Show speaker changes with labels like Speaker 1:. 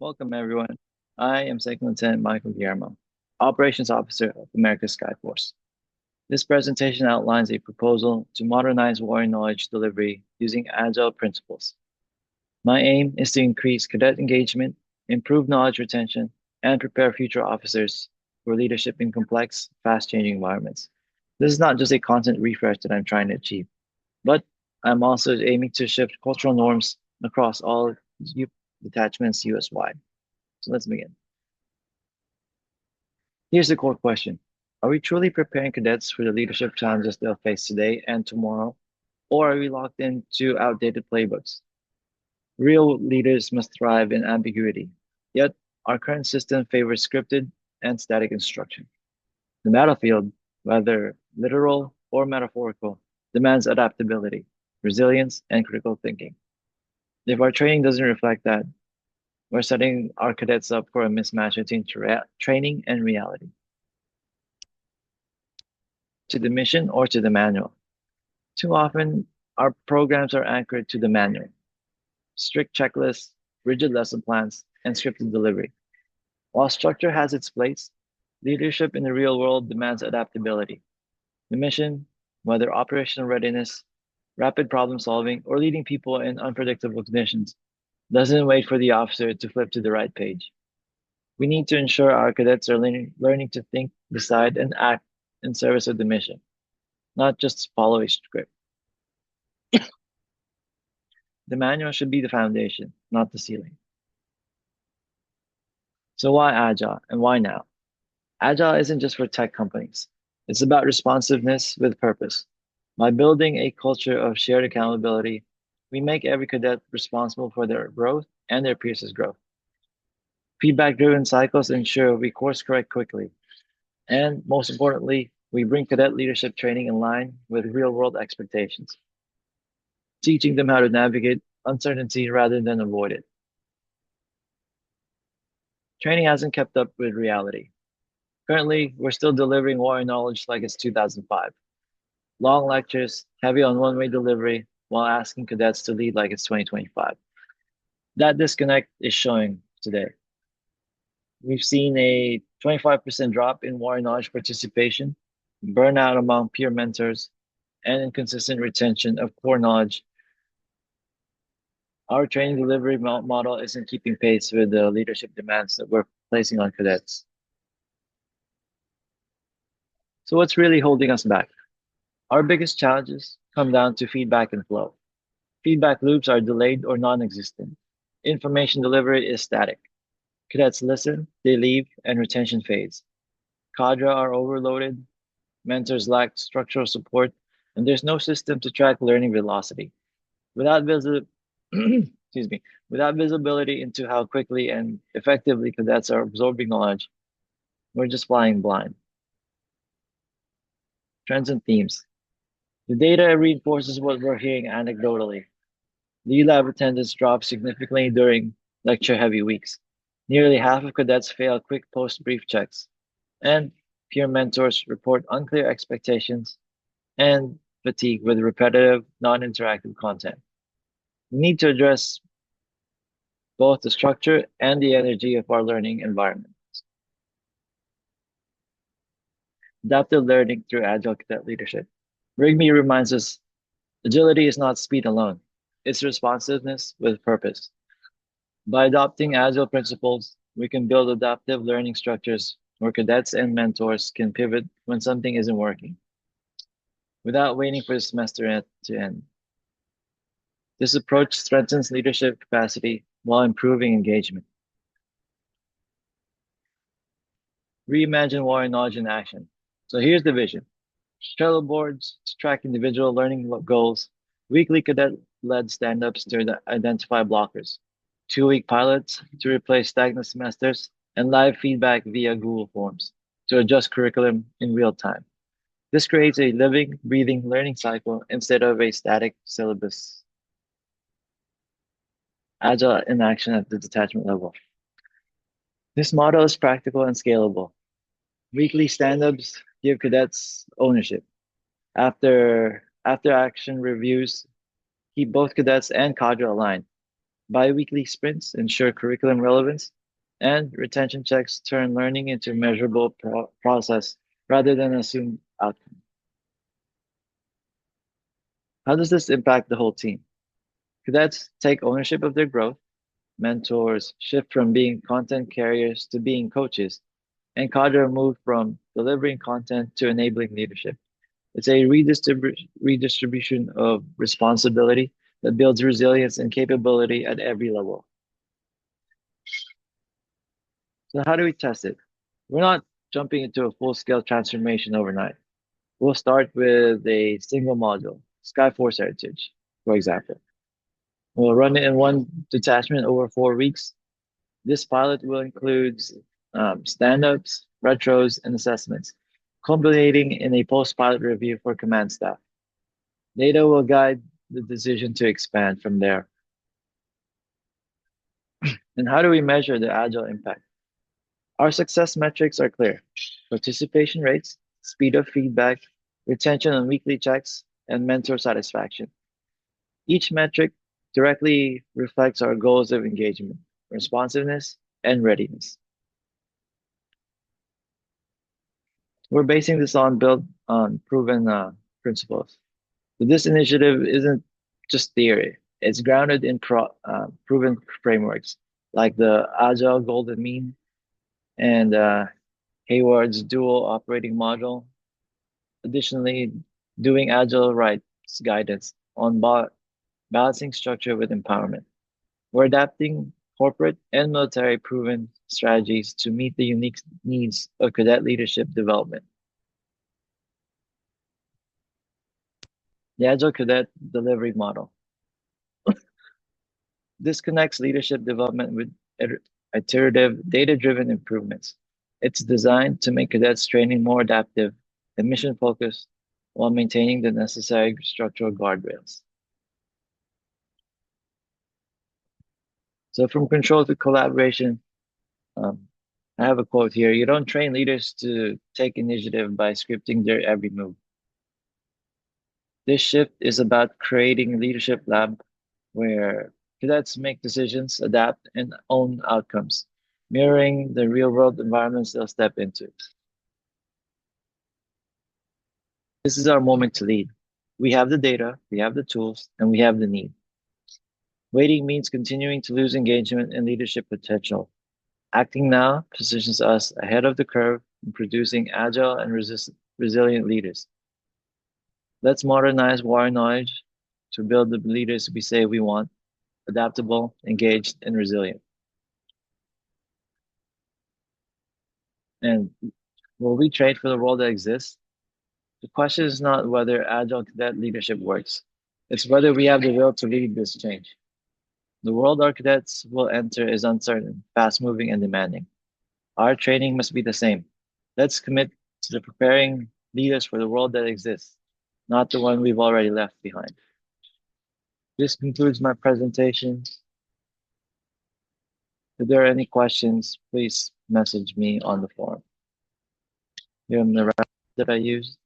Speaker 1: Welcome, everyone. I am Second Lieutenant Michael Guillermo, Operations Officer of America's Sky Force. This presentation outlines a proposal to modernize warrior knowledge delivery using agile principles. My aim is to increase cadet engagement, improve knowledge retention, and prepare future officers for leadership in complex, fast-changing environments. This is not just a content refresh that I'm trying to achieve, but I'm also aiming to shift cultural norms across all detachments US-wide. So let's begin. Here's the core question. Are we truly preparing cadets for the leadership challenges they'll face today and tomorrow? Or are we locked into outdated playbooks? Real leaders must thrive in ambiguity. Yet, our current system favors scripted and static instruction. The battlefield, whether literal or metaphorical, demands adaptability, resilience, and critical thinking. If our training doesn't reflect that, we're setting our cadets up for a mismatch between training and reality. To the mission or to the manual. Too often, our programs are anchored to the manual. Strict checklists, rigid lesson plans, and scripted delivery. While structure has its place, leadership in the real world demands adaptability. The mission, whether operational readiness, rapid problem solving, or leading people in unpredictable conditions, doesn't wait for the officer to flip to the right page. We need to ensure our cadets are learning to think, decide, and act in service of the mission, not just follow a script. The manual should be the foundation, not the ceiling. So why Agile and why now? Agile isn't just for tech companies. It's about responsiveness with purpose. By building a culture of shared accountability, we make every cadet responsible for their growth and their peers' growth. Feedback-driven cycles ensure we course correct quickly. And most importantly, we bring cadet leadership training in line with real-world expectations, teaching them how to navigate uncertainty rather than avoid it. Training hasn't kept up with reality. Currently, we're still delivering warrior knowledge like it's 2005. Long lectures, heavy on one-way delivery, while asking cadets to lead like it's 2025. That disconnect is showing today. We've seen a 25% drop in warrior knowledge participation, burnout among peer mentors, and inconsistent retention of core knowledge. Our training delivery model isn't keeping pace with the leadership demands that we're placing on cadets. So what's really holding us back? Our biggest challenges come down to feedback and flow. Feedback loops are delayed or non-existent. Information delivery is static. Cadets listen, they leave, and retention fades. Cadre are overloaded, mentors lack structural support, and there's no system to track learning velocity. Without excuse me, without visibility into how quickly and effectively cadets are absorbing knowledge, we're just flying blind. Trends and themes. The data reinforces what we're hearing anecdotally. The lab attendance dropped significantly during lecture-heavy weeks. Nearly half of cadets fail quick post-brief checks, and peer mentors report unclear expectations and fatigue with repetitive, non-interactive content. We need to address both the structure and the energy of our learning environment. Adaptive learning through agile cadet leadership. Rigby reminds us agility is not speed alone, it's responsiveness with purpose. By adopting agile principles, we can build adaptive learning structures where cadets and mentors can pivot when something isn't working, without waiting for the semester to end. This approach strengthens leadership capacity while improving engagement. Reimagine warrior knowledge in action. So here's the vision. Trello boards to track individual learning goals, weekly cadet-led stand-ups to identify blockers, 2-week pilots to replace stagnant semesters, and live feedback via Google Forms to adjust curriculum in real time. This creates a living, breathing learning cycle instead of a static syllabus. Agile in action at the detachment level. This model is practical and scalable. Weekly stand-ups give cadets ownership. After action reviews, keep both cadets and cadre aligned. Bi-weekly sprints ensure curriculum relevance, and retention checks turn learning into a measurable process rather than assumed outcome. How does this impact the whole team? Cadets take ownership of their growth, mentors shift from being content carriers to being coaches, and cadre move from delivering content to enabling leadership. It's a redistribution of responsibility that builds resilience and capability at every level. So, how do we test it? We're not jumping into a full scale transformation overnight. We'll start with a single module, Skyforce Heritage, for example. We'll run it in one detachment over 4 weeks. This pilot will include stand ups, retros, and assessments, culminating in a post pilot review for command staff. Data will guide the decision to expand from there. And how do we measure the agile impact? Our success metrics are clear: participation rates, speed of feedback, retention on weekly checks, and mentor satisfaction. Each metric directly reflects our goals of engagement, responsiveness, and readiness. We're basing this on built on proven principles. So this initiative isn't just theory; it's grounded in proven frameworks like the Agile Golden Mean and Hayward's dual operating model. Additionally, doing Agile Right's guidance on balancing structure with empowerment. We're adapting corporate and military proven strategies to meet the unique needs of cadet leadership development. The Agile Cadet Delivery Model. This connects leadership development with iterative, data-driven improvements. It's designed to make cadets training more adaptive and mission-focused while maintaining the necessary structural guardrails. So from control to collaboration, I have a quote here. You don't train leaders to take initiative by scripting their every move. This shift is about creating a leadership lab where cadets make decisions, adapt, and own outcomes, mirroring the real world environments they'll step into. This is our moment to lead. We have the data, we have the tools, and we have the need. Waiting means continuing to lose engagement and leadership potential. Acting now positions us ahead of the curve in producing agile and resilient leaders. Let's modernize warrior knowledge to build the leaders we say we want: adaptable, engaged, and resilient. And will we trade for the world that exists? The question is not whether agile cadet leadership works. It's whether we have the will to lead this change. The world our cadets will enter is uncertain, fast-moving, and demanding. Our training must be the same. Let's commit to the preparing leaders for the world that exists, not the one we've already left behind. This concludes my presentation. If there are any questions, please message me on the forum. Here are the rest that I used.